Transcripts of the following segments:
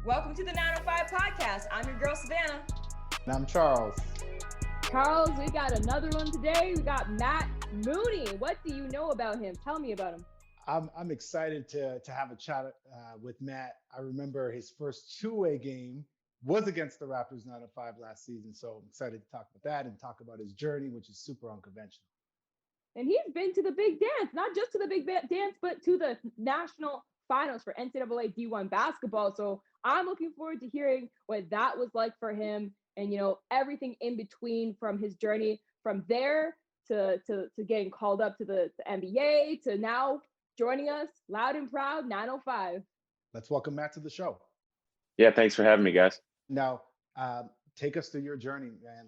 Welcome to the 905 podcast. I'm your girl, Savannah. And I'm Charles. Charles, we got another one today. We got Matt Mooney. What do you know about him? Tell me about him. I'm excited to have a chat with Matt. I remember his first two-way game was against the Raptors 905 last season. So I'm excited to talk about that and talk about his journey, which is super unconventional. And he's been to the big dance, not just to the big dance, but to the national finals for NCAA D1 basketball. So I'm looking forward to hearing what that was like for him and, everything in between from his journey from there to getting called up to the NBA to now joining us loud and proud 905. Let's welcome Matt to the show. Yeah, thanks for having me, guys. Now, take us through your journey, man.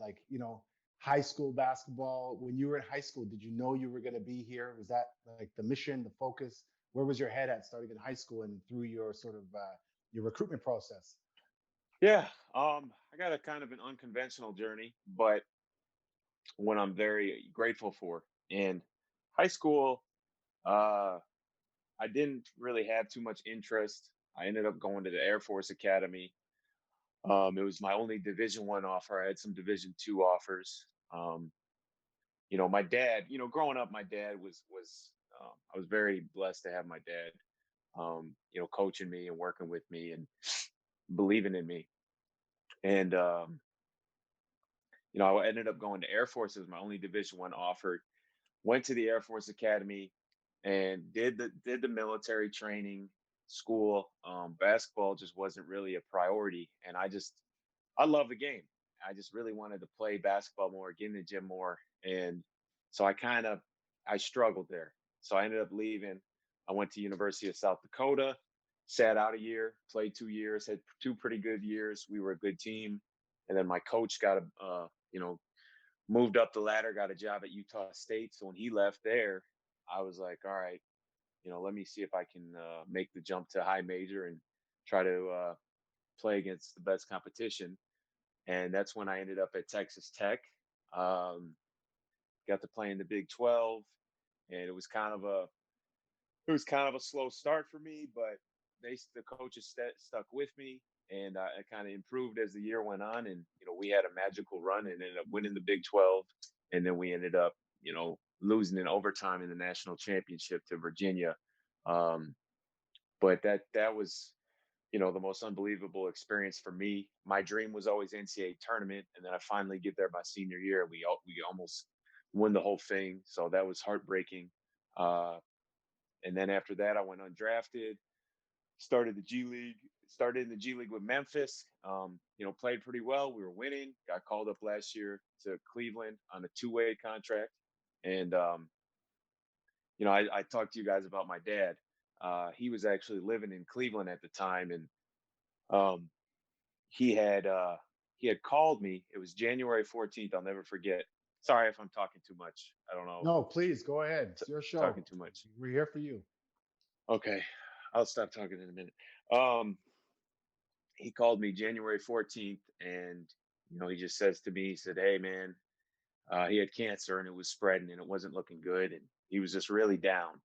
High school basketball. When you were in high school, did you know you were going to be here? Was that like the mission, the focus? Where was your head at starting in high school and through your sort of your recruitment process? Yeah, I got a kind of an unconventional journey, but one I'm very grateful for. In high school, I didn't really have too much interest. I ended up going to the Air Force Academy. It was my only Division I offer. I had some Division II offers. My dad, growing up, my dad was I was very blessed to have my dad, coaching me and working with me and believing in me. And I ended up going to Air Force as my only Division I offered. Went to the Air Force Academy and did the military training school. Basketball just wasn't really a priority, and I love the game. I just really wanted to play basketball more, get in the gym more, and so I struggled there. So I ended up leaving. I went to University of South Dakota, sat out a year, played 2 years, had two pretty good years. We were a good team, and then my coach moved up the ladder, got a job at Utah State. So when he left there, I was like, all right, let me see if I can make the jump to high major and try to play against the best competition. And that's when I ended up at Texas Tech. Got to play in the Big 12, and it was kind of a slow start for me, but the coaches stuck with me, and I kind of improved as the year went on. And we had a magical run and ended up winning the Big 12, and then we ended up losing in overtime in the national championship to Virginia. But that was the most unbelievable experience for me. My dream was always NCAA tournament, and then I finally get there my senior year, and we almost won the whole thing. So that was heartbreaking. And then after that, I went undrafted, started in the G League with Memphis. Played pretty well. We were winning. Got called up last year to Cleveland on a two-way contract. And I talked to you guys about my dad. He was actually living in Cleveland at the time, and he had called me. It was January 14th. I'll never forget. Sorry if I'm talking too much. I don't know. No, please go ahead. It's your show. Talking too much. We're here for you. Okay, I'll stop talking in a minute. He called me January 14th, and he just says to me, he said, "Hey, man, he had cancer and it was spreading and it wasn't looking good, and he was just really down."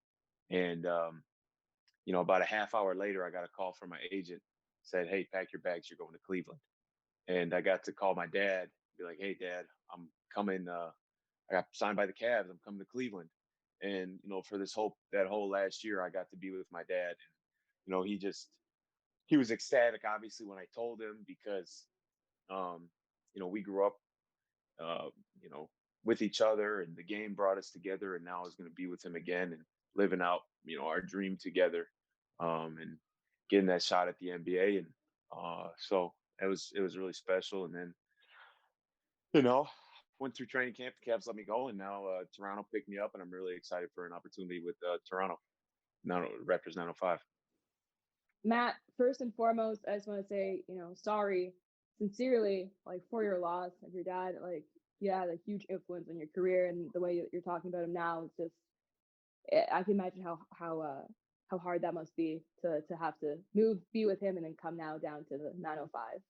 And about a half hour later, I got a call from my agent. Said, "Hey, pack your bags. You're going to Cleveland." And I got to call my dad, be like, "Hey, Dad, I'm coming. I got signed by the Cavs. I'm coming to Cleveland." And for that whole last year, I got to be with my dad. And he was ecstatic, obviously, when I told him, because we grew up uh, you know with each other, and the game brought us together. And now I was going to be with him again and living out our dream together, and getting that shot at the NBA. And so it was really special. And then went through training camp. The Cavs let me go, and now Toronto picked me up, and I'm really excited for an opportunity with Toronto. Now Raptors 905. Matt, first and foremost, I just want to say, sorry, sincerely, for your loss of your dad. You had a huge influence on your career, and the way you're talking about him now, it's just, I can imagine how hard that must be to have to be with him, and then come now down to the 905.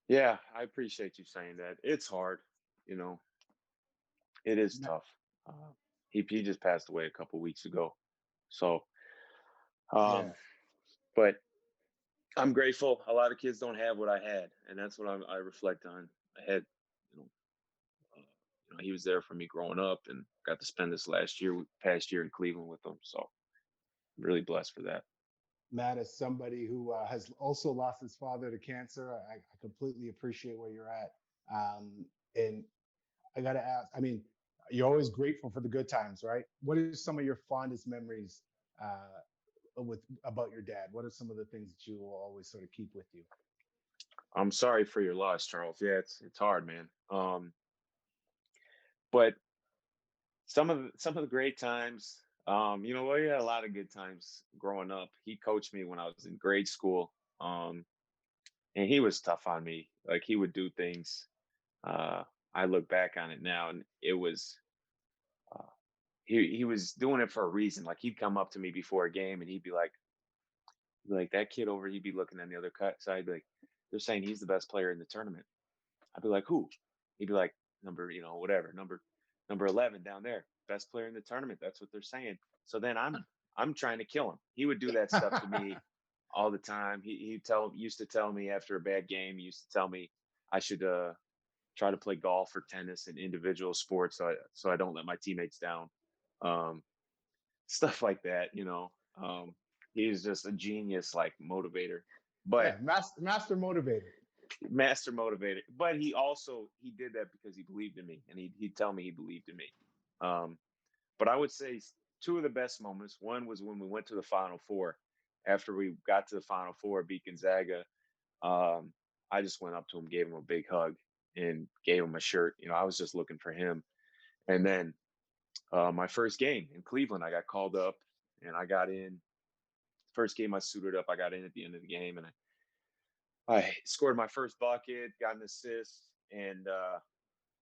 Yeah, I appreciate you saying that. It's hard, it is Ma- tough. He just passed away a couple weeks ago, so Yeah. but I'm grateful. A lot of kids don't have what I had, and that's what I reflect on. I had, you know, he was there for me growing up, and got to spend this past year in Cleveland with him. So I'm really blessed for that. Matt, as somebody who has also lost his father to cancer, I completely appreciate where you're at. And I got to ask, I mean, you're always grateful for the good times, right? What are some of your fondest memories with about your dad? What are some of the things that you will always sort of keep with you? I'm sorry for your loss, Charles. Yeah, it's hard, man. But some of the great times, we had a lot of good times growing up. He coached me when I was in grade school, um, and he was tough on me. Like he would do things. Uh, I look back on it now, and it was uh, he was doing it for a reason. Like he'd come up to me before a game, and he'd be like that kid over. He'd be looking on the other side, be like, they're saying he's the best player in the tournament. I'd be like, who? He'd be like, number, whatever, number 11 down there, best player in the tournament. That's what they're saying. So then I'm trying to kill him. He would do that stuff to me all the time. He used to tell me after a bad game. He used to tell me I should try to play golf or tennis and individual sports so I don't let my teammates down. Um, Stuff like that. He's just a genius, like motivator. But Yeah, master motivator. master motivator, but he did that because he believed in me, and he'd tell me he believed in me. um but I would say two of the best moments, one was when we went to the Final Four. After we got to the Final Four, beat Gonzaga, um I just went up to him, gave him a big hug, and gave him a shirt. I was just looking for him. And then my first game in Cleveland, I got called up, and I got in. First game I suited up, I got in at the end of the game, and I scored my first bucket, got an assist, and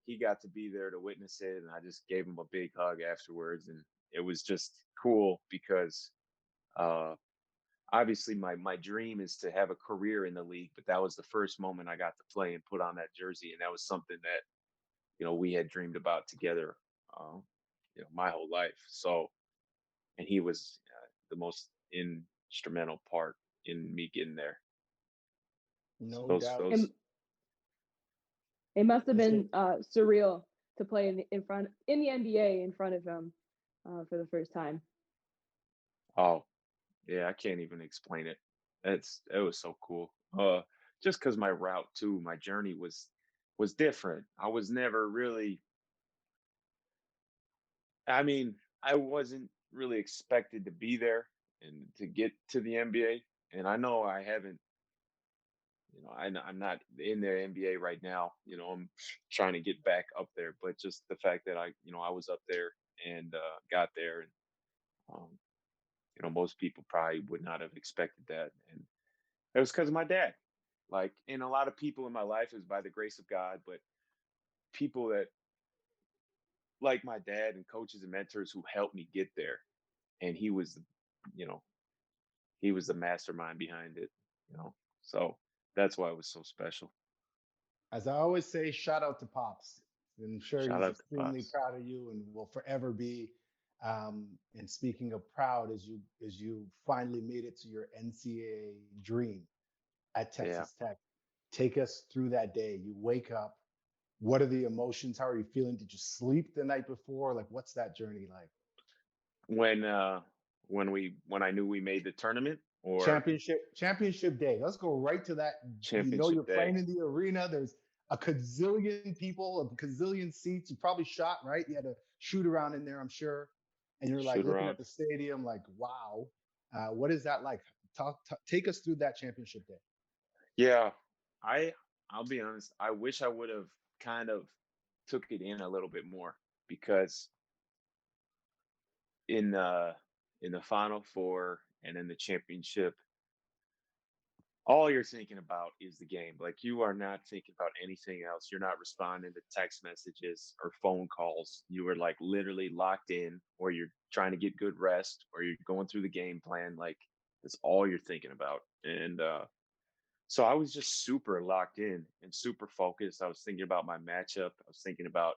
he got to be there to witness it. And I just gave him a big hug afterwards, and it was just cool because uh, obviously my dream is to have a career in the league, but that was the first moment I got to play and put on that jersey, and that was something that we had dreamed about together, uh, my whole life. So, and he was the most instrumental part in me getting there. So No those doubt. It, those it must have That's it. been surreal to play in the NBA in front of him for the first time. Oh, yeah, I can't even explain it. It was so cool. Just because my route too, my journey was different. I was never really. I mean, I wasn't really expected to be there and to get to the NBA. And I know I haven't. I'm not in the NBA right now. I'm trying to get back up there. But just the fact that I was up there and got there, and um, most people probably would not have expected that. And it was because of my dad. Like, and a lot of people in my life is by the grace of God, but people that like my dad and coaches and mentors who helped me get there. And you know, he was the mastermind behind it, you know. So that's why it was so special. As I always say, shout out to Pops. I'm sure Shout he's out to extremely Pops. proud of you and will forever be. And speaking of proud, as you finally made it to your NCAA dream at Yeah. Texas Tech, take us through that day. You wake up. What are the emotions? How are you feeling? Did you sleep the night before? Like, what's that journey like? When when I knew we made the tournament, or Championship day. Let's go right to that. You're championship day. playing in the arena. There's a gazillion people, a gazillion seats. You probably shot, right? You had to shoot around in there, I'm sure. And you're like Shoot looking at around. the stadium, like, wow. What is that like? Take us through that championship day. Yeah. I I'll be honest, I wish I would have kind of took it in a little bit more, because in the Final Four and in the championship, all you're thinking about is the game. Like, you are not thinking about anything else. You're not responding to text messages or phone calls. You are like literally locked in, or you're trying to get good rest, or you're going through the game plan. Like, that's all you're thinking about. And so I was just super locked in and super focused. I was thinking about my matchup. I was thinking about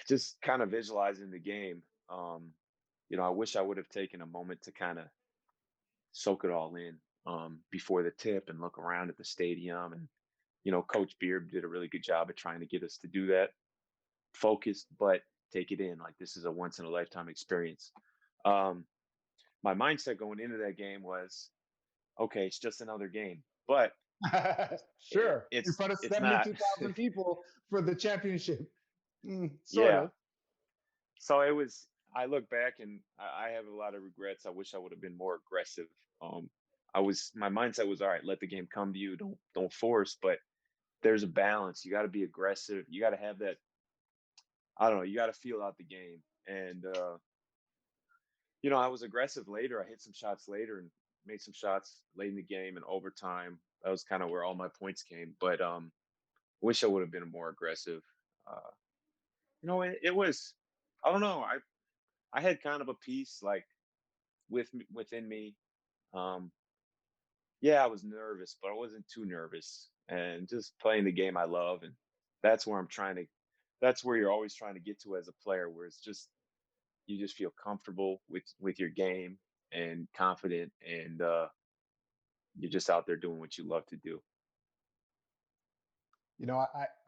just kind of visualizing the game. I wish I would have taken a moment to kind of soak it all in. before the tip and look around at the stadium. And, Coach Beard did a really good job at trying to get us to do that, focused, but take it in. Like, this is a once in a lifetime experience. Um, my mindset going into that game was, okay, it's just another game, but Sure, in it's front of it's not. 72,000 people for the championship. Sort Yeah. of. So it was. I look back and I have a lot of regrets. I wish I would have been more aggressive. Um, my mindset was, all right, let the game come to you. Don't force. But there's a balance. You got to be aggressive. You got to have that. I don't know. You got to feel out the game. And I was aggressive later. I hit some shots later and made some shots late in the game and overtime. That was kind of where all my points came. But wish I would have been more aggressive. Uh, it was. I don't know. I had kind of a piece like within me. Um, yeah, I was nervous, but I wasn't too nervous, and just playing the game I love, and that's where I'm trying to. That's where you're always trying to get to as a player, where it's just you just feel comfortable with your game and confident, and you're just out there doing what you love to do.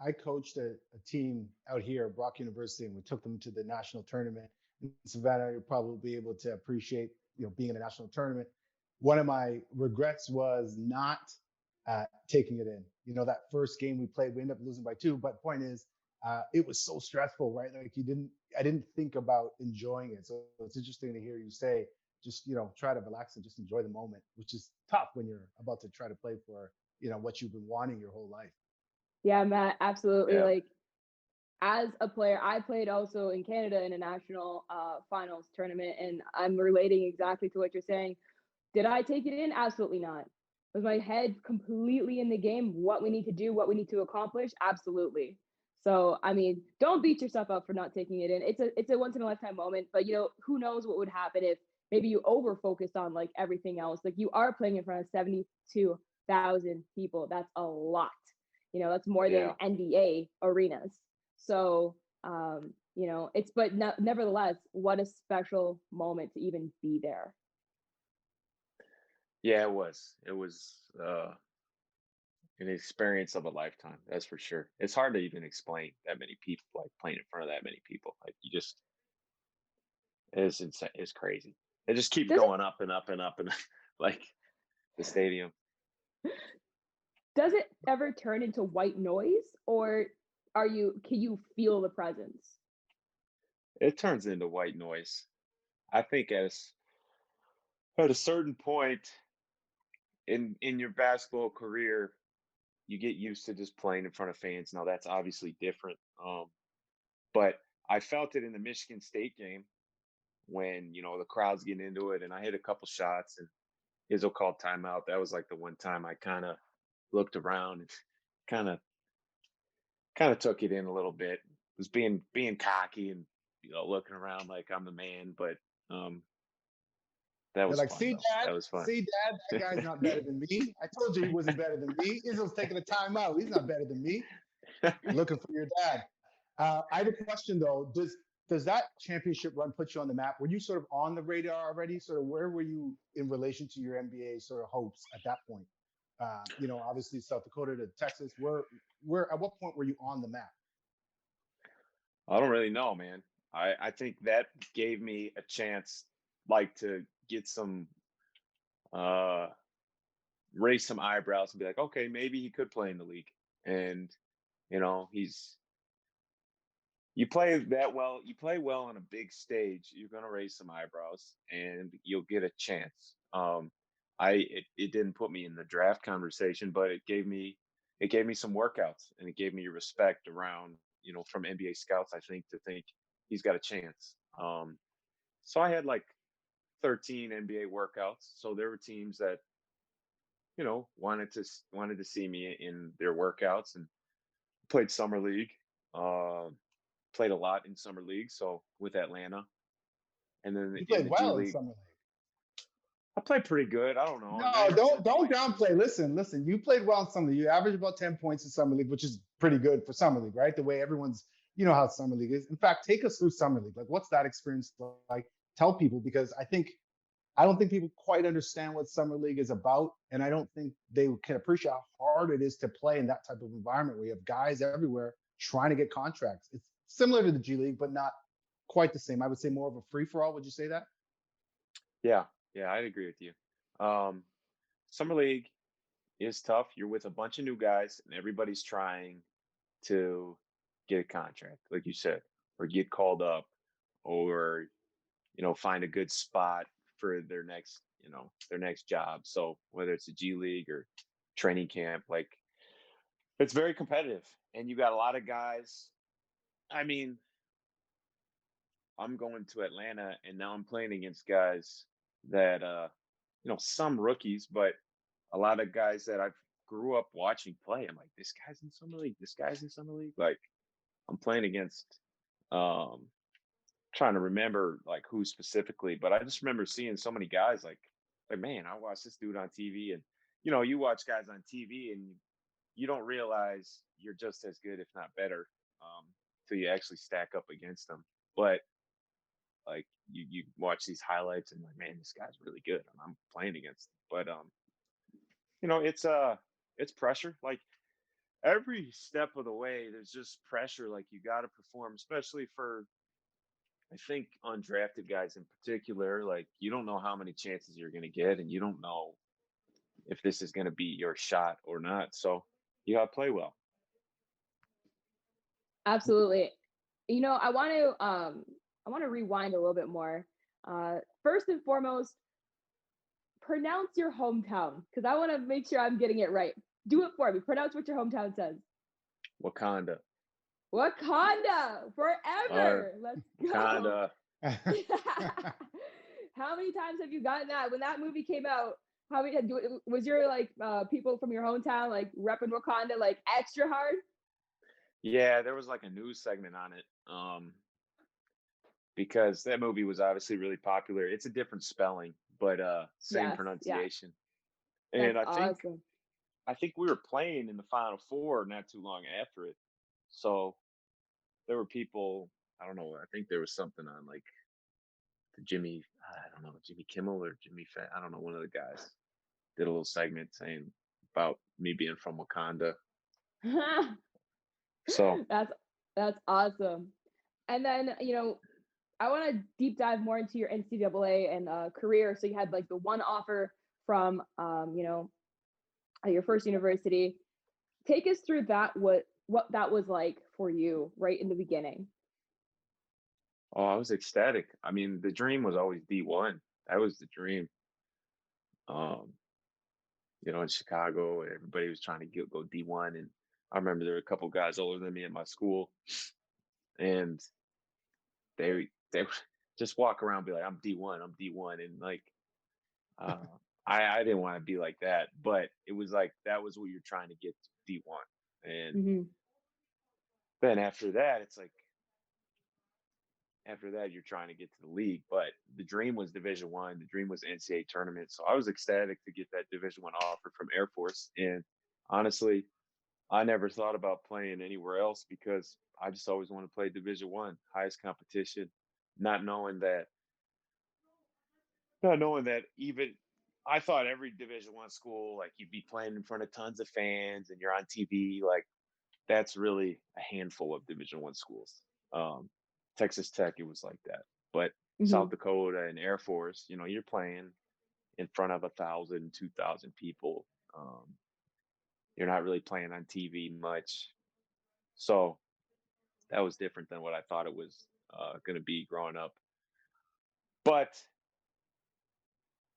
I coached a team out here at Brock University, and we took them to the national tournament. In Savannah, you'll probably be able to appreciate, being in a national tournament. One of my regrets was not taking it in. That first game we played, we ended up losing by 2. But the point is, it was so stressful, right? Like I didn't think about enjoying it. So it's interesting to hear you say, just, try to relax and just enjoy the moment, which is tough when you're about to try to play for, what you've been wanting your whole life. Yeah, Matt, absolutely. Yeah. Like, as a player, I played also in Canada in a national finals tournament, and I'm relating exactly to what you're saying. Did I take it in? Absolutely not. Was my head completely in the game? What we need to do, what we need to accomplish? Absolutely. So, I mean, don't beat yourself up for not taking it in. It's a once in a lifetime moment, but who knows what would happen if maybe you over focused on like everything else. Like, you are playing in front of 72,000 people. That's a lot. That's more than Yeah. NBA arenas. So, but nevertheless, what a special moment to even be there. Yeah, it was. It was an experience of a lifetime. That's for sure. It's hard to even explain that many people, like playing in front of that many people. Like you just, it's insane. It's crazy. It just keeps Does it going up and up and up and like the stadium. does it ever turn into white noise, or can you feel the presence? It turns into white noise. I think at a certain point in your basketball career, you get used to just playing in front of fans. Now that's obviously different. But I felt it in the Michigan State game when the crowd's getting into it, and I hit a couple shots, and Izzo called timeout. That was like the one time I kind of looked around and kind of kind of took it in a little bit. Was being cocky and looking around like I'm the man, but um, that They're was like, fun see, though. Dad, That was fun. that guy's not better than me. I told you he wasn't better than me. Izzo's taking a timeout. He's not better than me. Looking for your dad. I have a question though. Does that championship run put you on the map? Were you sort of on the radar already? Sort of where were you in relation to your NBA sort of hopes at that point? Obviously South Dakota to Texas. Where at what point were you on the map? I don't really know, man. I think that gave me a chance, like to get some raise some eyebrows and be like, okay, maybe he could play in the league. And he's you play that well, you play well on a big stage, you're gonna raise some eyebrows and you'll get a chance. It didn't put me in the draft conversation, but it gave me some workouts and it gave me respect around, from NBA scouts, I think, to think he's got a chance. So I had like 13 NBA workouts. So there were teams that, wanted to see me in their workouts, and played summer league. Uh, Played a lot in summer league, so with Atlanta, and then You in played the G well in League, summer league. I played pretty good. I don't know. No, I never set don't point. downplay. Listen. You played well in summer league. You averaged about 10 points in summer league, which is pretty good for summer league, right? The way everyone's, how summer league is. In fact, take us through summer league. Like, what's that experience like? Tell people, because I think I don't think people quite understand what summer league is about, and I don't think they can appreciate how hard it is to play in that type of environment where you have guys everywhere trying to get contracts. It's similar to the G League, but not quite the same. I would say more of a free for all. Would you say that? Yeah, yeah, I'd agree with you. Um, Summer league is tough. You're with a bunch of new guys, and everybody's trying to get a contract, like you said, or get called up, or find a good spot for their next job. So whether it's a G League or training camp, like it's very competitive, and you got a lot of guys. I mean, I'm going to Atlanta, and now I'm playing against guys that some rookies, but a lot of guys that I've grew up watching play. I'm like, this guy's in summer league. This guy's in summer league. Like I'm playing against um trying to remember like who specifically, but I just remember seeing so many guys like man, I watched this dude on TV, and you watch guys on TV and you don't realize you're just as good, if not better, till you actually stack up against them. But like you watch these highlights and like, man, this guy's really good, and I'm playing against him. But it's pressure. Like every step of the way, there's just pressure. Like you got to perform, especially for I think undrafted guys in particular. Like you don't know how many chances you're going to get, and you don't know if this is going to be your shot or not. So you got to play well. Absolutely. I want to rewind a little bit more. First and foremost, pronounce your hometown because I want to make sure I'm getting it right. Do it for me. Pronounce what your hometown says. Wakanda. Wakanda forever. Let's go. Wakanda. How many times have you gotten that? When that movie came out, how many was your people from your hometown like repping Wakanda like extra hard? Yeah, there was like a news segment on it. Because that movie was obviously really popular. It's a different spelling, but same Yes, yeah. pronunciation. That's And awesome. I think we were playing in the Final Four not too long after it. So there were people, I don't know, I think there was something on like I don't know, Jimmy Kimmel or Jimmy Fat, I don't know, one of the guys did a little segment saying about me being from Wakanda. So that's awesome. And then, I want to deep dive more into your NCAA and career. So you had like the one offer from, your first university. Take us through that. What that was like for you right in the beginning. oh, I was ecstatic. I mean, the dream was always D1. That was the dream. Um, in Chicago, everybody was trying to go D1, and I remember there were a couple guys older than me at my school, and they would just walk around and be like, I'm D1, I'm D1. And like, uh, I didn't want to be like that, but it was like, that was what you're trying to get to D1. And Mm-hmm. then after that, you're trying to get to the league, but the dream was Division 1. The dream was NCAA tournament. So I was ecstatic to get that Division 1 offer from Air Force. And honestly, I never thought about playing anywhere else because I just always want to play Division 1, highest competition, not knowing that even I thought every Division 1 school, like you'd be playing in front of tons of fans and you're on TV. Like that's really a handful of Division 1 schools. Um, Texas Tech, it was like that, but Mm-hmm. South Dakota and Air Force, you're playing in front of 1,000, 2,000 people. You're not really playing on TV much, so that was different than what I thought it was going to be growing up. But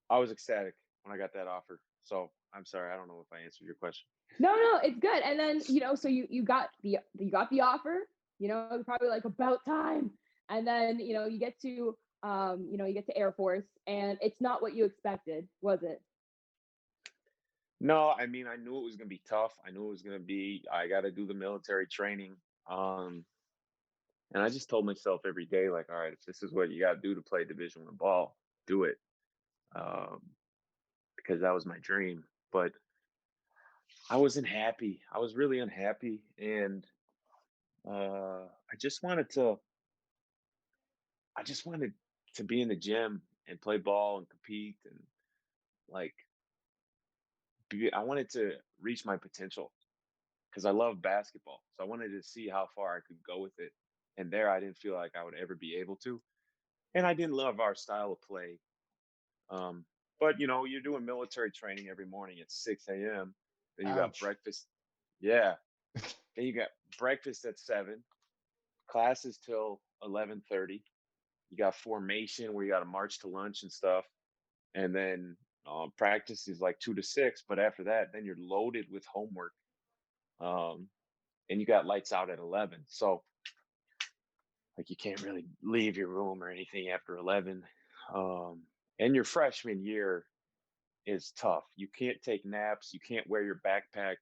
I was ecstatic when I got that offer. So I'm sorry, I don't know if I answered your question. No, it's good. And then, so you got the offer, probably like about time. And then, you get to Air Force and it's not what you expected, was it? No, I mean, I knew it was going to be tough. I knew it was going to be, I got to do the military training. And I just told myself every day, like, all right, if this is what you got to do to play Division 1 ball, do it. Um, because that was my dream. But I wasn't happy. I was really unhappy. And I just wanted to be in the gym and play ball and compete and like I wanted to reach my potential because I love basketball. So I wanted to see how far I could go with it. And there, I didn't feel like I would ever be able to. And I didn't love our style of play. Um, but you're doing military training every morning at 6 a.m. Then you got Ouch. breakfast. Yeah. Then you got breakfast at 7, classes till 11:30. You got formation where you got to march to lunch and stuff. And then practice is like 2 to 6. But after that, then you're loaded with homework. Um, and you got lights out at 11. So like you can't really leave your room or anything after 11. Um, and your freshman year is tough. You can't take naps. You can't wear your backpack.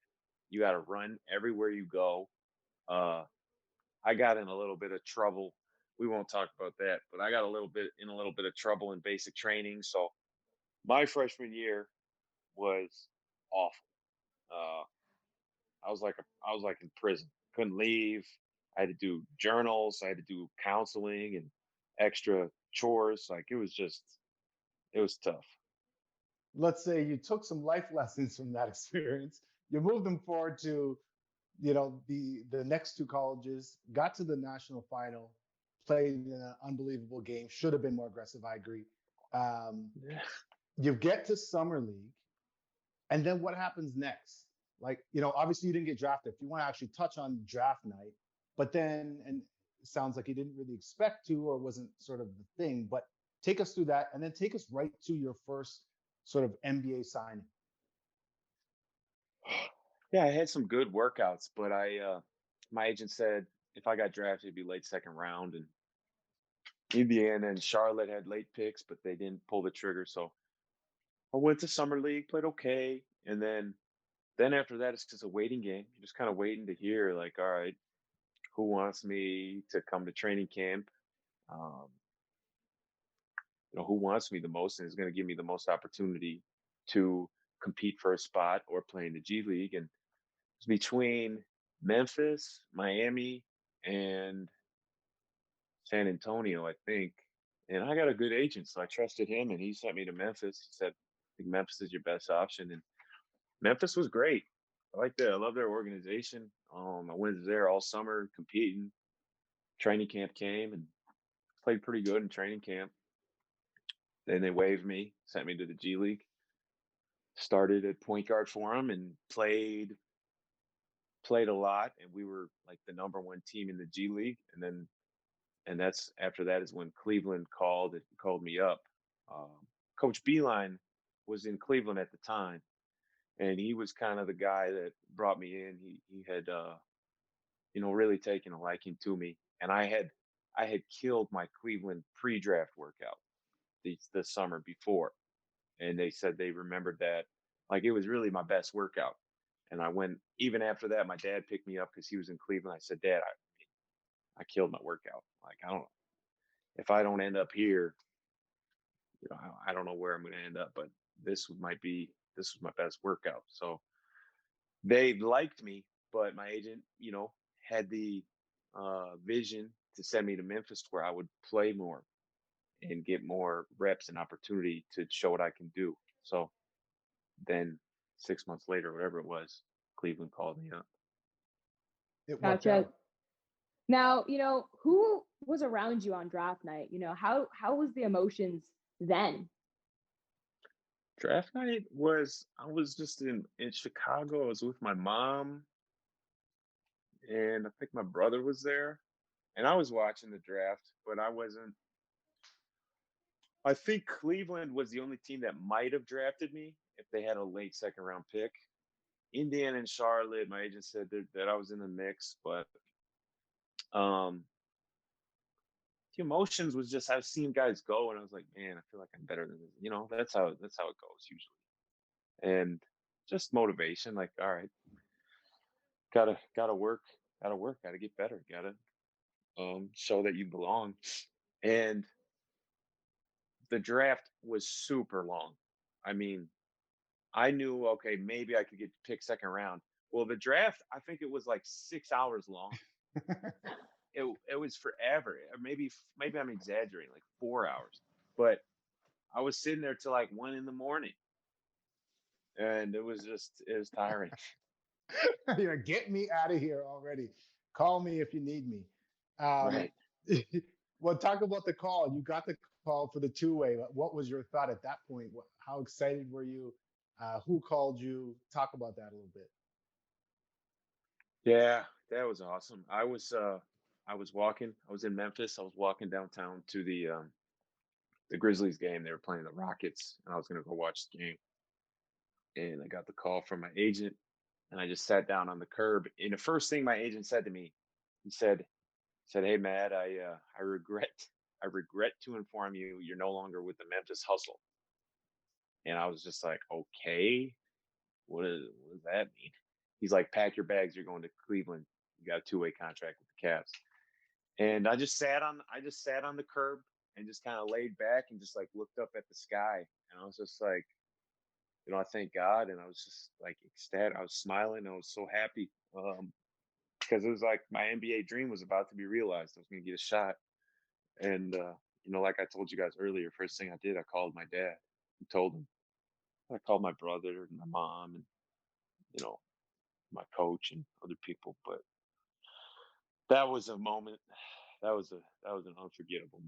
You got to run everywhere you go. Uh, I got in a little bit of trouble. We won't talk about that, but I got a little bit of trouble in basic training. So my freshman year was awful. Uh, I was like in prison. Couldn't leave. I had to do journals. I had to do counseling and extra chores. Like it was tough. Let's say you took some life lessons from that experience. You moved them forward to, the next two colleges, got to the national final, played in an unbelievable game. Should have been more aggressive. I agree. Um, Yeah. you get to summer league, and then what happens next? Like, obviously you didn't get drafted. If you want to actually touch on draft night, but then, and it sounds like you didn't really expect to, or wasn't sort of the thing, but take us through that and then take us right to your first sort of NBA signing. Yeah, I had some good workouts, but my agent said if I got drafted, it'd be late second round, and Indiana and Charlotte had late picks, but they didn't pull the trigger. So I went to summer league, played okay, and then after that, it's just a waiting game. You're just kind of waiting to hear, like, all right, who wants me to come to training camp? Um, who wants me the most and is going to give me the most opportunity to compete for a spot or play in the G League. And it's between Memphis, Miami, and San Antonio, I think. And I got a good agent, so I trusted him, and he sent me to Memphis. He said, "I think Memphis is your best option." And Memphis was great. I like that. I love their organization. I went there all summer competing. Training camp came and played pretty good in training camp. Then they waived me, sent me to the G League. Started at point guard for them and played a lot. And we were like the number one team in the G League. And that's after that is when Cleveland called me up. Coach Beeline was in Cleveland at the time, and he was kind of the guy that brought me in. He had really taken a liking to me, and I had killed my Cleveland pre-draft workout the summer before, and they said they remembered that like it was really my best workout. And I went even after that. My dad picked me up because he was in Cleveland. I said, "Dad, I killed my workout. Like I don't if I don't end up here, I don't know where I'm going to end up, but this was my best workout." So they liked me, but my agent, had the vision to send me to Memphis where I would play more and get more reps and opportunity to show what I can do. So then 6 months later, whatever it was, Cleveland called me up. It worked Gotcha. out. Now, who was around you on draft night? How was the emotions then? Draft night I was just in Chicago. I was with my mom, and I think my brother was there, and I was watching the draft, but I wasn't. I think Cleveland was the only team that might have drafted me if they had a late second round pick. Indiana and Charlotte, my agent said that I was in the mix, but um, the emotions was just I've seen guys go, and I was like, man, I feel like I'm better than this. That's how it goes usually, and just motivation. Like, all right, gotta work, gotta get better, gotta show that you belong. And the draft was super long. I mean, I knew, okay, maybe I could get picked second round. Well, the draft, I think it was like 6 hours long. It was forever. Or maybe I'm exaggerating, like 4 hours. But I was sitting there till like 1 a.m, and it was tiring. Get me out of here already. Call me if you need me. Um, Right. well, talk about the call. You got the call for the two-way. What was your thought at that point? How excited were you? Who called you? Talk about that a little bit. Yeah, that was awesome. I was walking. I was in Memphis. I was walking downtown to the Grizzlies game. They were playing the Rockets, and I was gonna go watch the game. And I got the call from my agent, and I just sat down on the curb. And the first thing my agent said to me, he said, "Hey, Matt, I regret to inform you you're no longer with the Memphis Hustle." And I was just like, okay, what does that mean? He's like, pack your bags, you're going to Cleveland. You got a two-way contract with the Cavs. And I just sat on the curb and just kind of laid back and just like looked up at the sky. And I was just like, I thank God. And I was just like ecstatic. I was smiling. I was so happy. Because it was like my NBA dream was about to be realized. I was going to get a shot. And, like I told you guys earlier, first thing I did, I called my dad and told him. I called my brother and my mom and, you know, my coach and other people. But that was a moment. That was an unforgettable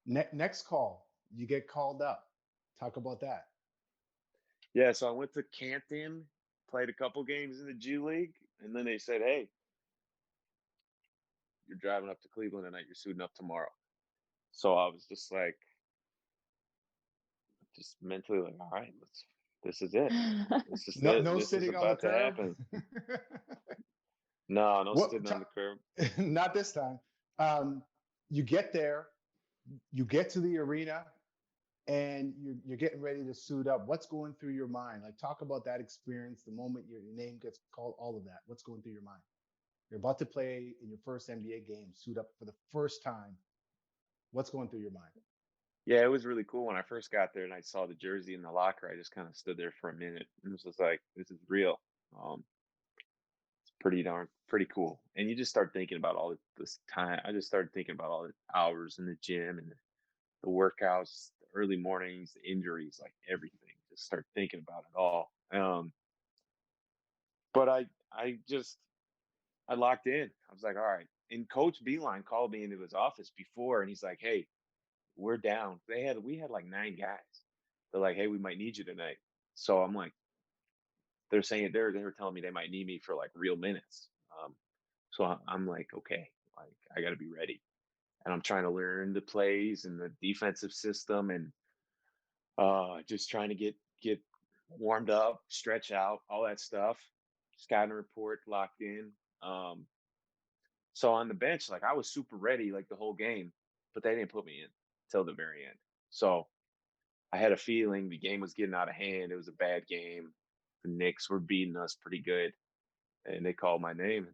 moment. Next call, you get called up. Talk about that. Yeah, so I went to Canton, played a couple games in the G League, and then they said, "Hey, you're driving up to Cleveland tonight. You're suiting up tomorrow." So I was just like, just mentally like, all right, let's. This is it. This is No, it. no This is sitting on the about to curb. happen. No, no what? sitting on the curb. Not this time. You get there, you get to the arena, and you're getting ready to suit up. What's going through your mind? Like, talk about that experience, the moment your name gets called, all of that. What's going through your mind? You're about to play in your first NBA game, suit up for the first time. What's going through your mind? Yeah, it was really cool when I first got there and I saw the jersey in the locker. I just kind of stood there for a minute and was just like, "This is real." Um, it's pretty cool. And you just start thinking about all this time. I just started thinking about all the hours in the gym and the workouts, the early mornings, the injuries, like everything. Just start thinking about it all. But I locked in. I was like, all right. And Coach Beeline called me into his office before, and he's like, "Hey, we're down." We had like 9 guys. They're like, "Hey, we might need you tonight." So I'm like, they were telling me they might need me for like real minutes. So I'm like, okay, like I got to be ready, and I'm trying to learn the plays and the defensive system, and just trying to get warmed up, stretch out, all that stuff. Scouting report locked in. Um, so on the bench, like I was super ready, like the whole game, but they didn't put me in till the very end. So I had a feeling the game was getting out of hand. It was a bad game. The Knicks were beating us pretty good, and they called my name.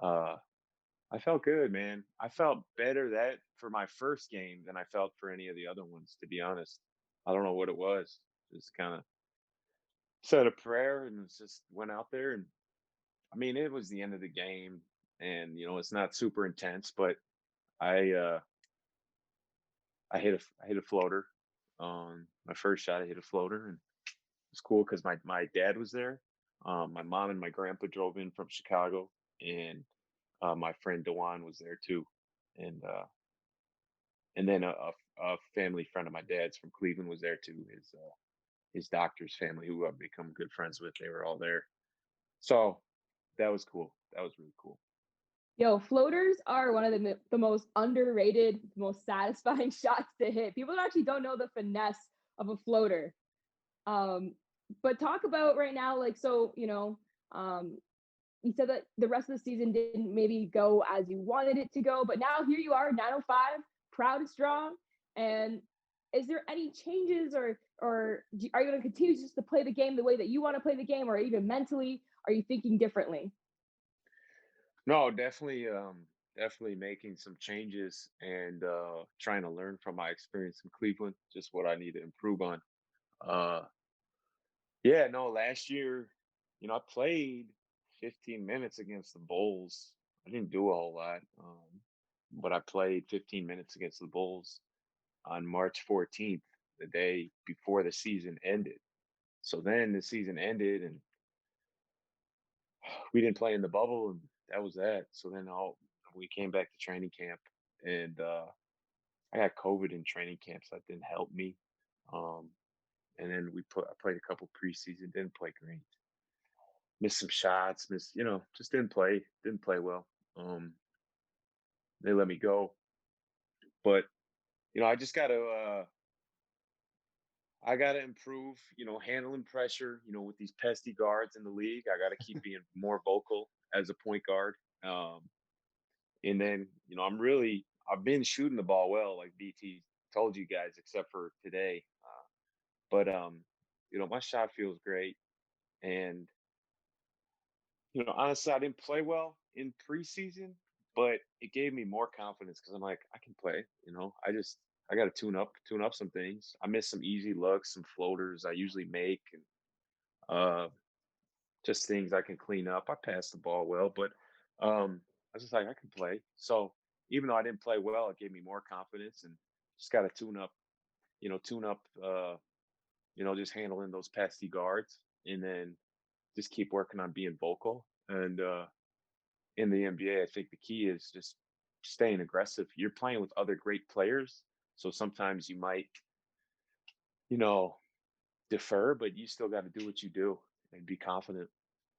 Uh, I felt good, man. I felt better that for my first game than I felt for any of the other ones, to be honest. I don't know what it was. Just kind of said a prayer and just went out there. And I mean, it was the end of the game, and it's not super intense, but I uh, I hit a floater. My first shot, I hit a floater, and it's cool because my dad was there. My mom and my grandpa drove in from Chicago, and my friend Dewan was there too, and then a family friend of my dad's from Cleveland was there too. His doctor's family, who I've become good friends with, they were all there. So that was cool. That was really cool. Yo, floaters are one of the most underrated, most satisfying shots to hit. People actually don't know the finesse of a floater. Um, but talk about right now, like, so, you said that the rest of the season didn't maybe go as you wanted it to go, but now here you are, 905, proud and strong. And is there any changes are you going to continue just to play the game the way that you want to play the game, or even mentally, are you thinking differently? No, definitely making some changes and trying to learn from my experience in Cleveland, just what I need to improve on. Uh, yeah, no, last year, I played 15 minutes against the Bulls. I didn't do a whole lot, but I played 15 minutes against the Bulls, on March 14th, the day before the season ended. So then the season ended, and we didn't play in the bubble, and that was that. So then we came back to training camp, and I got COVID in training camp, so that didn't help me. Um, and then I played a couple preseason, didn't play great, missed some shots, just didn't play well. Um, they let me go, but I just I gotta improve, handling pressure, with these pesky guards in the league. I gotta keep being more vocal as a point guard. Um, and then, I've been shooting the ball well, like BT told you guys, except for today. But my shot feels great. And, honestly, I didn't play well in preseason, but it gave me more confidence because I'm like, I can play, I got to tune up some things. I missed some easy looks, some floaters I usually make, and uh, just things I can clean up. I passed the ball well, but I was just like, I can play. So even though I didn't play well, it gave me more confidence, and just got to tune up, just handling those pesky guards, and then just keep working on being vocal. And in the NBA, I think the key is just staying aggressive. You're playing with other great players, so sometimes you might, you know, defer, but you still got to do what you do and be confident.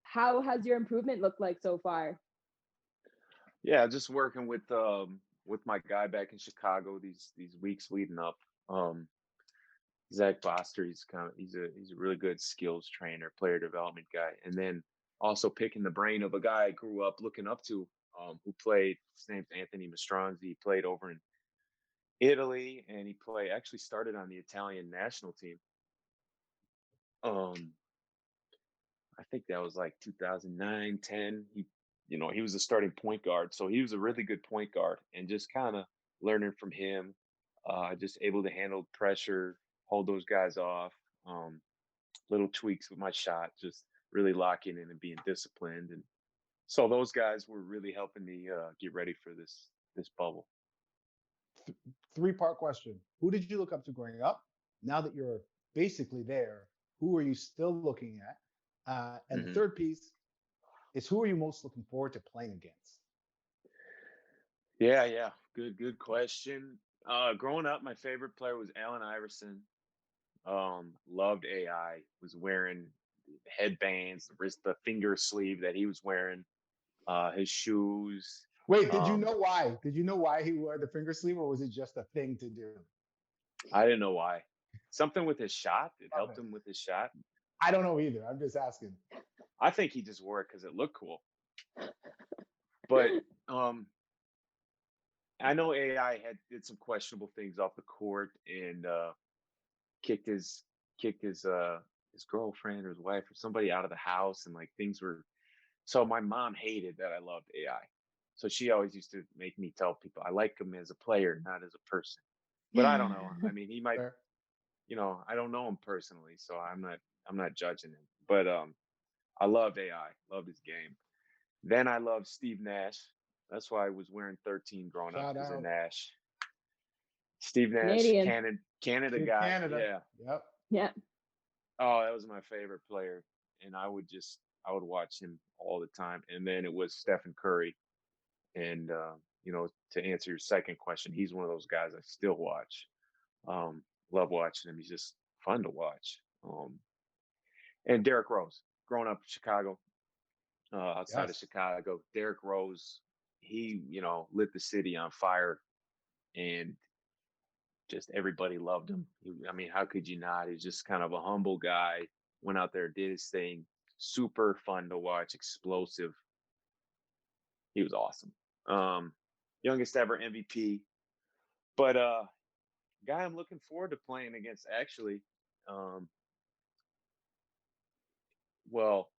How has your improvement looked like so far? Yeah, just working with my guy back in Chicago these weeks leading up. Um, Zach Foster, he's a really good skills trainer, player development guy, and then also picking the brain of a guy I grew up looking up to, who played. His name's Anthony Mastronzi. He played over in Italy, and actually started on the Italian national team. Um, I think that was like 2009, 10. He was a starting point guard, so he was a really good point guard, and just kind of learning from him, just able to handle pressure, hold those guys off. Little tweaks with my shot, just really locking in and being disciplined, and so those guys were really helping me get ready for this bubble. Three-part question. Who did you look up to growing up? Now that you're basically there, who are you still looking at? And the Hmm. third piece is who are you most looking forward to playing against? Yeah, good question. Growing up, my favorite player was Allen Iverson. Loved AI. Was wearing headbands, the finger sleeve that he was wearing, his shoes. Wait, did you Um, know why? Did you know why he wore the finger sleeve, or was it just a thing to do? I didn't know why. Something with his shot. It Love helped it. him with his shot. I don't know either. I'm just asking. I think he just wore it because it looked cool. But um, I know AI did some questionable things off the court, and kicked his kicked his girlfriend or his wife or somebody out of the house, and like things were. So my mom hated that I loved AI. So she always used to make me tell people I like him as a player, not as a person. But I don't know. I mean, he might, Fair. I don't know him personally, so I'm not judging him. But I loved AI, loved his game. Then I loved Steve Nash. That's why I was wearing 13 growing up, Shout because of out Nash. Steve Nash, Canadian. Canada to guy. Canada. Yeah. Yep. Yeah. Oh, that was my favorite player, and I would watch him all the time. And then it was Stephen Curry, and to answer your second question, he's one of those guys I still watch. Um, Love watching him. He's just fun to watch. And Derrick Rose, growing up in Chicago, outside of Yes. Chicago, Derrick Rose, he lit the city on fire, and just everybody loved him. I mean, how could you not? He's just kind of a humble guy. Went out there, did his thing. Super fun to watch. Explosive. He was awesome. Um, Youngest ever MVP. But guy I'm looking forward to playing against, actually. Um, well,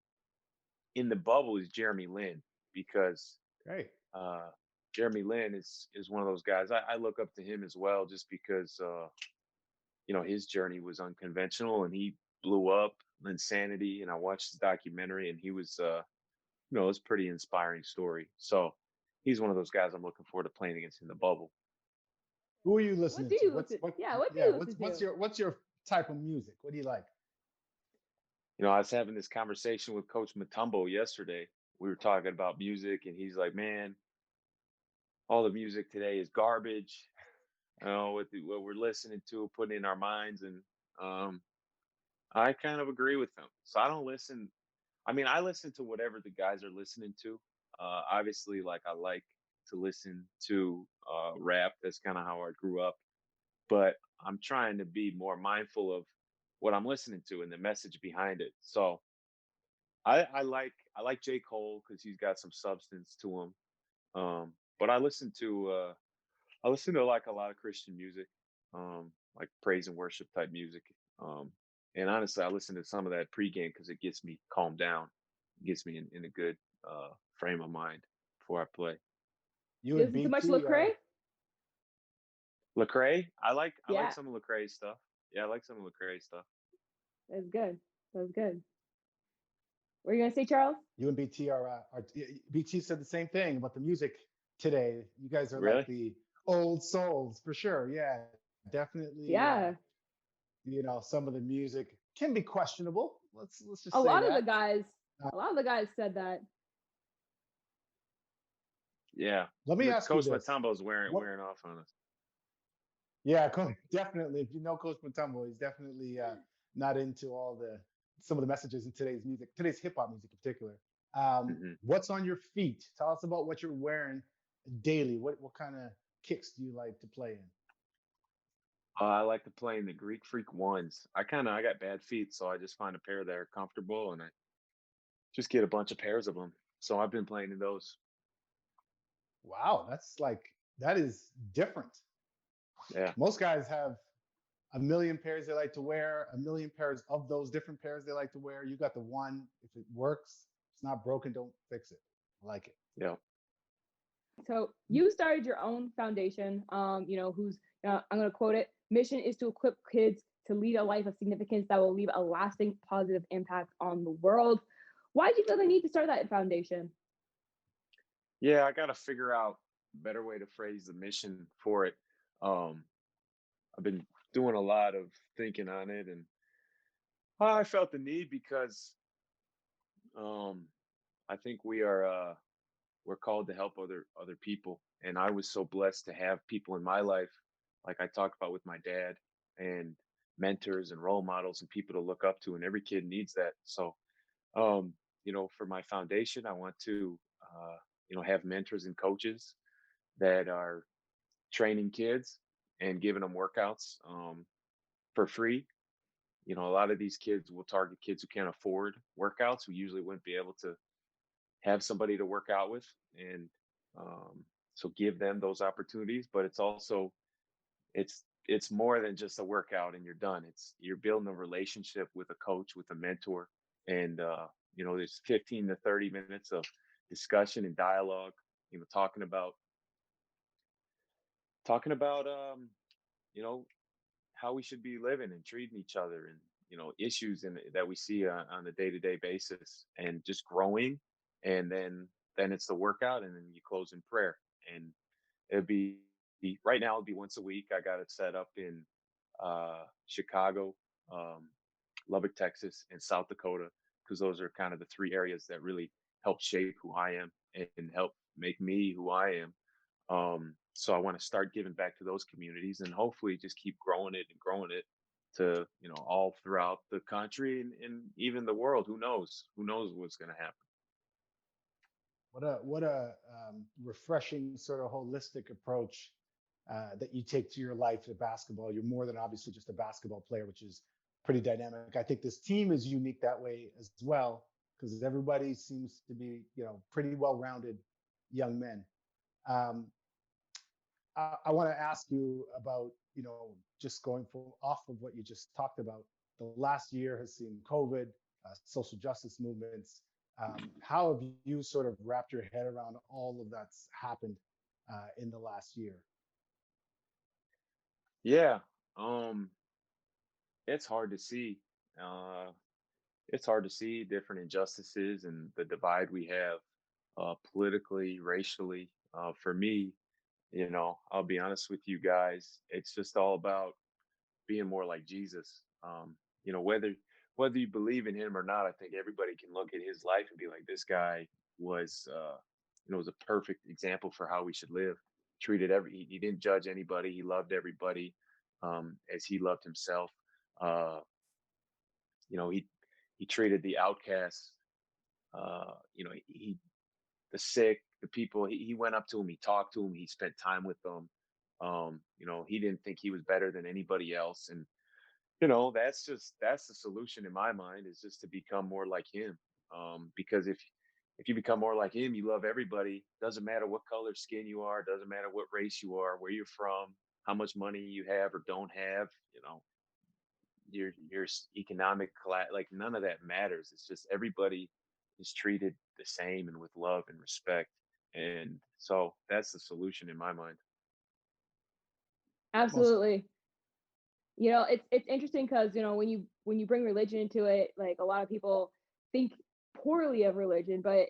in the bubble is Jeremy Lin, because Great. uh, Jeremy Lin is one of those guys. I look up to him as well, just because his journey was unconventional, and he blew up. Insanity, and I watched his documentary, and he was it was a pretty inspiring story. So he's one of those guys I'm looking forward to playing against in the bubble. Who are you What listening do to? you listen? Yeah, what do Yeah, you listen to? what's your type of music? What do you like? I was having this conversation with Coach Matumbo yesterday. We were talking about music, and he's like, "Man, all the music today is garbage. What we're listening to, putting in our minds." And um, I kind of agree with him. So I don't listen. I mean, I listen to whatever the guys are listening to. Obviously, like I like to listen to rap. That's kind of how I grew up. But I'm trying to be more mindful of what I'm listening to and the message behind it. So I like J. Cole because he's got some substance to him. But I listen to like a lot of Christian music, like praise and worship type music. Um, and honestly, I listen to some of that pregame because it gets me calmed down, gets me in a good frame of mind before I play. You You and listen to much BT, Lecrae? Lecrae, I like Yeah, some of Lecrae stuff. Yeah, I like some of Lecrae stuff. that's good. That's good. What are you gonna say, Charles? you and BT BT said the same thing about the music today. You guys are like Really? the old souls for sure. Yeah, definitely. Yeah, Some of the music can be questionable. Let's a just say lot of the that. guys, Uh, a lot of the guys said that. Yeah. Let me ask you Coach this: Matumbo's wearing what? wearing off on us. Yeah, definitely. If you know Coach Mutombo, he's definitely not into all the some of the messages in today's music, today's hip hop music in particular. Hmm. What's on your feet? Tell us about what you're wearing daily. What kind of kicks do you like to play in? I like to play in the Greek Freak ones. I got bad feet, so I just find a pair that are comfortable, and I just get a bunch of pairs of them. So I've been playing in those. Wow, that is different. Yeah. Most guys have a million pairs they like to wear, a million pairs of those different pairs they like to wear. You got the one. If it works, it's not broken, don't fix it. I like it. Yeah. So you started your own foundation. Whose I'm gonna quote it. Mission is to equip kids to lead a life of significance that will leave a lasting positive impact on the world. Why did you feel the need to start that foundation? Yeah, I got to figure out a better way to phrase the mission for it. Um, I've been doing a lot of thinking on it, and I felt the need because um, I think we're called to help other people, and I was so blessed to have people in my life, like I talked about with my dad, and mentors and role models and people to look up to, and every kid needs that. So, um, for my foundation, I want to have mentors and coaches that are training kids and giving them workouts for free. A lot of these kids will target kids who can't afford workouts, who usually wouldn't be able to have somebody to work out with, and um, so give them those opportunities. But it's more than just a workout and you're done. It's you're building a relationship with a coach, with a mentor, and there's 15 to 30 minutes of discussion and dialogue. Talking about you know how we should be living and treating each other, and issues that we see on a day-to-day basis, and just growing. And then it's the workout, and then you close in prayer. And it'd be right now it'd be once a week. I got it set up in Chicago, um, Lubbock, Texas, and South Dakota, because those are kind of the three areas that really help shape who I am and help make me who I am. So I want to start giving back to those communities, and hopefully just keep growing it and growing it to, all throughout the country, and even the world. Who knows? Who knows what's going to happen? What a refreshing sort of holistic approach that you take to your life at basketball. You're more than obviously just a basketball player, which is pretty dynamic. I think this team is unique that way as well because everybody seems to be pretty well-rounded young men. Um, I want to ask you about, just going off of what you just talked about. The last year has seen COVID, social justice movements. How have you sort of wrapped your head around all of that's happened in the last year? Yeah. Um, it's hard to see. Uh, it's hard to see different injustices and the divide we have politically, racially. For me, I'll be honest with you guys. It's just all about being more like Jesus. Whether you believe in him or not, I think everybody can look at his life and be like, this guy was, was a perfect example for how we should live. He didn't judge anybody. He loved everybody, as he loved himself. Uh, he treated the outcasts. He the sick, the people. He went up to him. He talked to him. He spent time with them. He didn't think he was better than anybody else, and that's the solution in my mind, is just to become more like him. Because if you become more like him, you love everybody. Doesn't matter what color skin you are, doesn't matter what race you are, where you're from, how much money you have or don't have. Your economic class, like, none of that matters. It's just everybody is treated the same and with love and respect. And so that's the solution in my mind. Most Absolutely. It's interesting because when you bring religion into it, like a lot of people think poorly of religion, but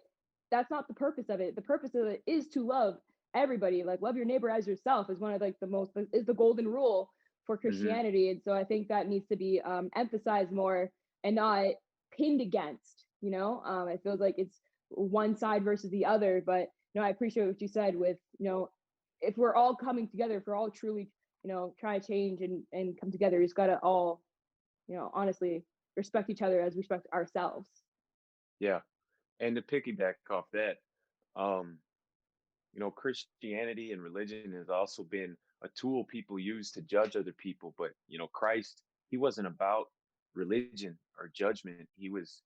that's not the purpose of it. The purpose of it is to love everybody. Like, love your neighbor as yourself is one of, like, the most, is the golden rule for Hmm. Christianity. And so I think that needs to be emphasized more and not pinned against. It feels like it's one side versus the other. But I appreciate what you said with, if we're all coming together, if we're all truly try to change and come together. You just gotta all, honestly respect each other as we respect ourselves. Yeah. And to piggyback off that, um, Christianity and religion has also been a tool people use to judge other people. But, Christ, he wasn't about religion or judgment. He was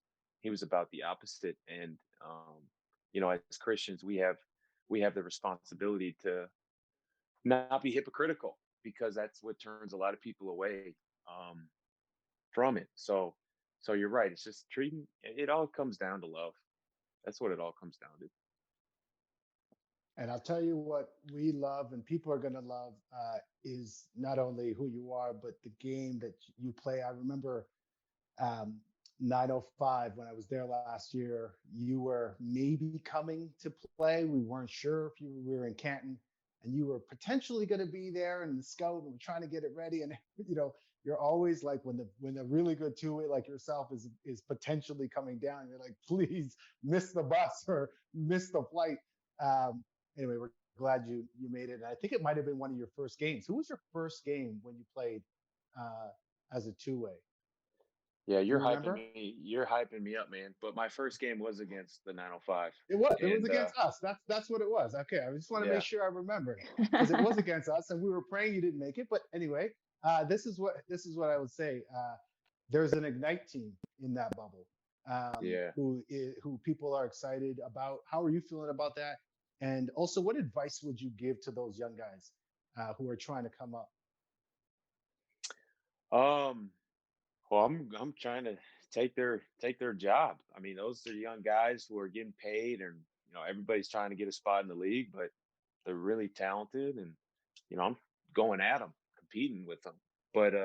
about the opposite. And, as Christians, we have the responsibility to not be hypocritical, because that's what turns a lot of people away, um, from it. So you're right. It's just treating. It all comes down to love. That's what it all comes down to. And I'll tell you what we love and people are going to love is not only who you are, but the game that you play. I remember um, 905 when I was there last year. You were maybe coming to play. We weren't sure if we were in Canton, and you were potentially going to be there. And the scout and we're trying to get it ready. And you're always like, when the really good two-way like yourself is potentially coming down, you're like, please miss the bus or miss the flight. Um, anyway, we're glad you made it. And I think it might have been one of your first games. Who was your first game when you played as a two-way? Yeah, Do you remember? you're hyping me up, man. But my first game was against the 905. It was. It was And against us. That's what it was. Okay, I just want to make yeah. sure I remembered because it was against us, and we were praying you didn't make it. But anyway, this is what I would say. There's an Ignite team in that bubble, Yeah. who people are excited about. How are you feeling about that? And also, what advice would you give to those young guys who are trying to come up? Um well, I'm trying to take their job. I mean, those are young guys who are getting paid, and everybody's trying to get a spot in the league, but they're really talented, and I'm going at them, competing with them. But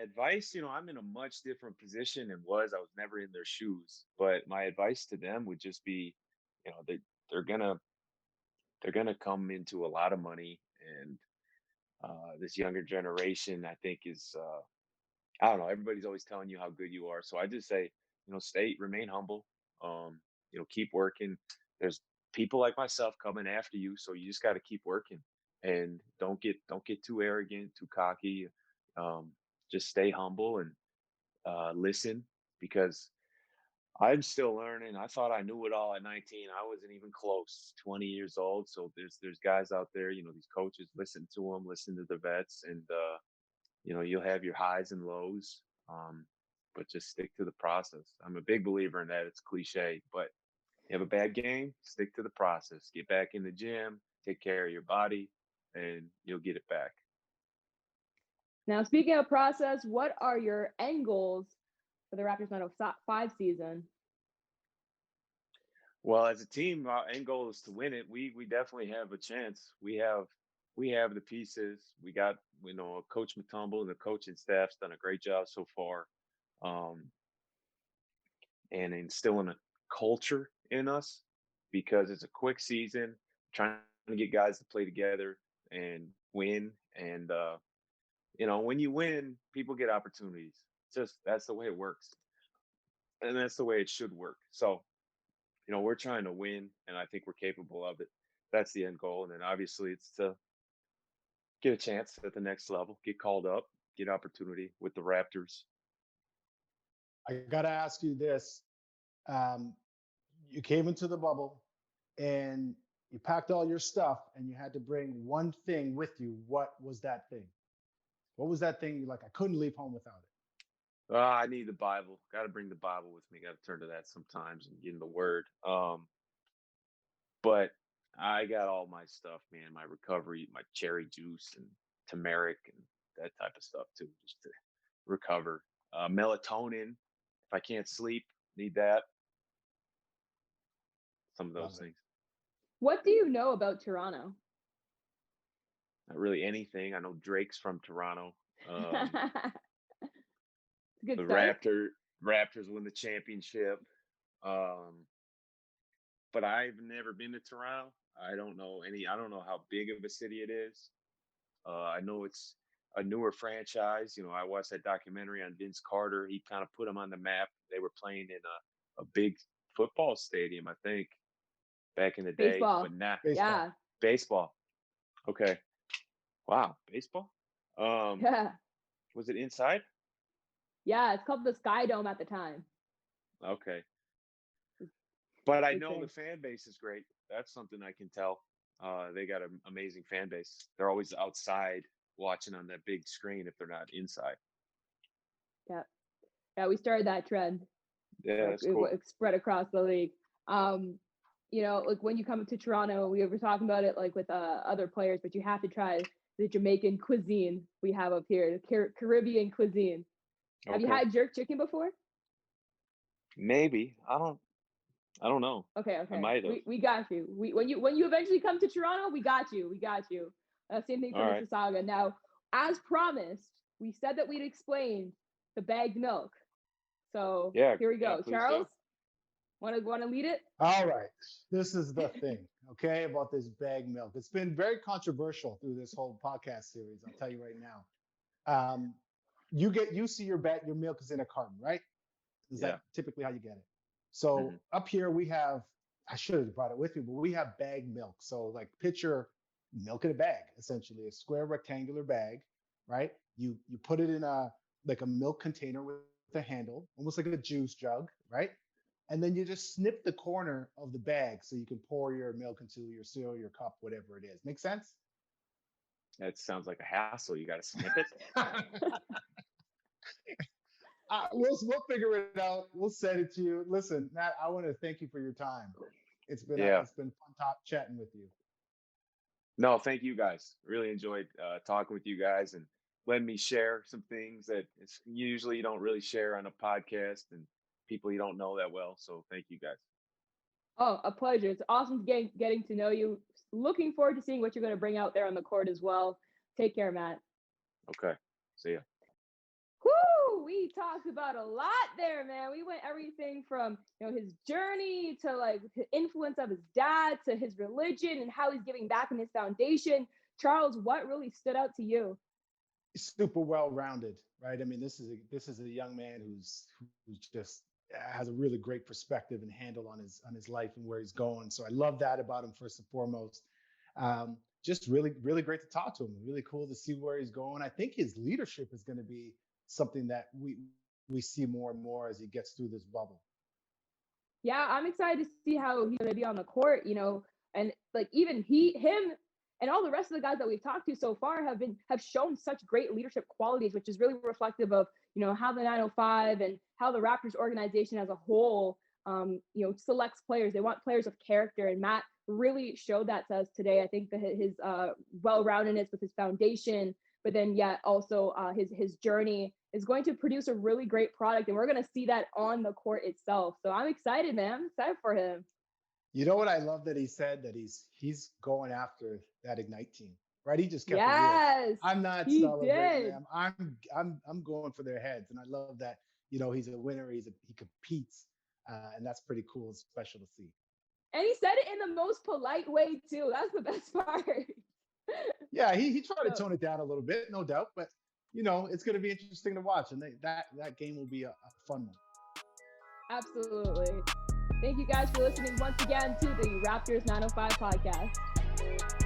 advice, I'm in a much different position than was. I was never in their shoes, but my advice to them would just be, they're gonna they're gonna come into a lot of money, and this younger generation, I think, is I don't know. Everybody's always telling you how good you are, so I just say, remain humble, keep working. There's people like myself coming after you, so you just got to keep working, and don't get too arrogant, too cocky. Um, just stay humble and listen, because I'm still learning. I thought I knew it all at 19. I wasn't even close. 20 years old. So there's guys out there, these coaches, listen to them, listen to the vets, and you'll have your highs and lows. But just stick to the process. I'm a big believer in that. It's cliche, but you have a bad game, stick to the process. Get back in the gym, take care of your body, and you'll get it back. Now, speaking of process, what are your end goals for the Raptors 905 season? Well, as a team, our end goal is to win it. We definitely have a chance. We have the pieces. We got, Coach Matumble and the coaching staff's done a great job so far, um, and instilling a culture in us, because it's a quick season. trying to get guys to play together and win. And when you win, people get opportunities. Just that's the way it works, and that's the way it should work. So we're trying to win, and I think we're capable of it. That's the end goal, and then obviously it's to get a chance at the next level, get called up, get opportunity with the Raptors. I got to ask you this. Um, you came into the bubble and you packed all your stuff and you had to bring one thing with you. What was that thing? What was that thing you're like, I couldn't leave home without it? I need the Bible. Got to bring the Bible with me. Got to turn to that sometimes and get in the Word. But I got all my stuff, man. My recovery, my cherry juice and turmeric and that type of stuff too, just to recover. Melatonin. If I can't sleep, need that. Some of Love those it. things. What do you know about Toronto? Not really anything. I know Drake's from Toronto. Um, Good the start. Raptors win the championship. Um, but I've never been to Toronto. I don't know any. I don't know how big of a city it is. I know it's a newer franchise. I watched that documentary on Vince Carter. He kind of put them on the map. They were playing in a big football stadium, I think, back in the day. Baseball. But not Baseball. Yeah. baseball. Okay. Wow, baseball. Um, Yeah. was it inside? Yeah. It's called the Sky Dome at the time. Okay. But I Big know the thing. fan base is great. That's something I can tell. They got an amazing fan base. They're always outside watching on that big screen if they're not inside. Yeah. Yeah. We started that trend. Yeah, Like that's cool. it spread across the league. Like when you come to Toronto, we were talking about it like with other players, but you have to try the Jamaican cuisine we have up here, the Caribbean cuisine. Have you Okay. had jerk chicken before? Maybe. I don't know. Okay, I okay. might have. We got you. When you eventually come to Toronto, we got you. We got you. Same thing for All right. Mississauga. Now, as promised, we said that we'd explain the bagged milk. So Yeah. here we Yeah, go. please Charles, do. want to lead it? All right. This is the thing, okay, about this bag milk. It's been very controversial through this whole podcast series. I'll tell you right now. You see your milk is in a carton, right? Is Yeah. that typically how you get it? So up here we have, I should have brought it with me, but we have bagged milk. So like picture milk in a bag, essentially a square rectangular bag, right? You put it in a milk container with a handle, almost like a juice jug, right? And then you just snip the corner of the bag so you can pour your milk into your cereal, your cup, whatever it is. Make sense? That sounds like a hassle. You got to snip it. We'll figure it out. We'll send it to you. Listen, Matt, I want to thank you for your time. Yeah. It's been fun chatting with you. No, thank you guys. Really enjoyed talking with you guys and letting me share some things that usually you don't really share on a podcast and people you don't know that well. So thank you guys. Oh, a pleasure. It's awesome getting to know you. Looking forward to seeing what you're going to bring out there on the court as well. Take care, Matt. Okay. See ya. Whoo! We talked about a lot there, man. We went everything from his journey to like the influence of his dad to his religion and how he's giving back in his foundation. Charles, what really stood out to you? Super well rounded, right? I mean, this is a young man who's just has a really great perspective and handle on his life and where he's going. So I love that about him first and foremost. Just really great to talk to him. Really cool to see where he's going. I think his leadership is going to be something that we see more and more as he gets through this bubble. Yeah, I'm excited to see how he's going to be on the court, and like even him and all the rest of the guys that we've talked to so far have shown such great leadership qualities, which is really reflective of, how the 905 and how the Raptors organization as a whole, selects players. They want players of character, and Matt really showed that to us today. I think that his well-roundedness with his foundation, but then yet also his journey is going to produce a really great product, and we're going to see that on the court itself. So I'm excited, man. I'm excited for him. You know what I love that he said that he's going after that Ignite team, right? He just kept it real. Yes, I'm not he celebrating did. them. I'm going for their heads, and I love that. He's a winner. He competes, and that's pretty cool and special to see. And he said it in the most polite way too. That's the best part. Yeah, he tried to So, tone it down a little bit, no doubt. But it's going to be interesting to watch, and that game will be a fun one. absolutely. Thank you guys for listening once again to the Raptors 905 podcast.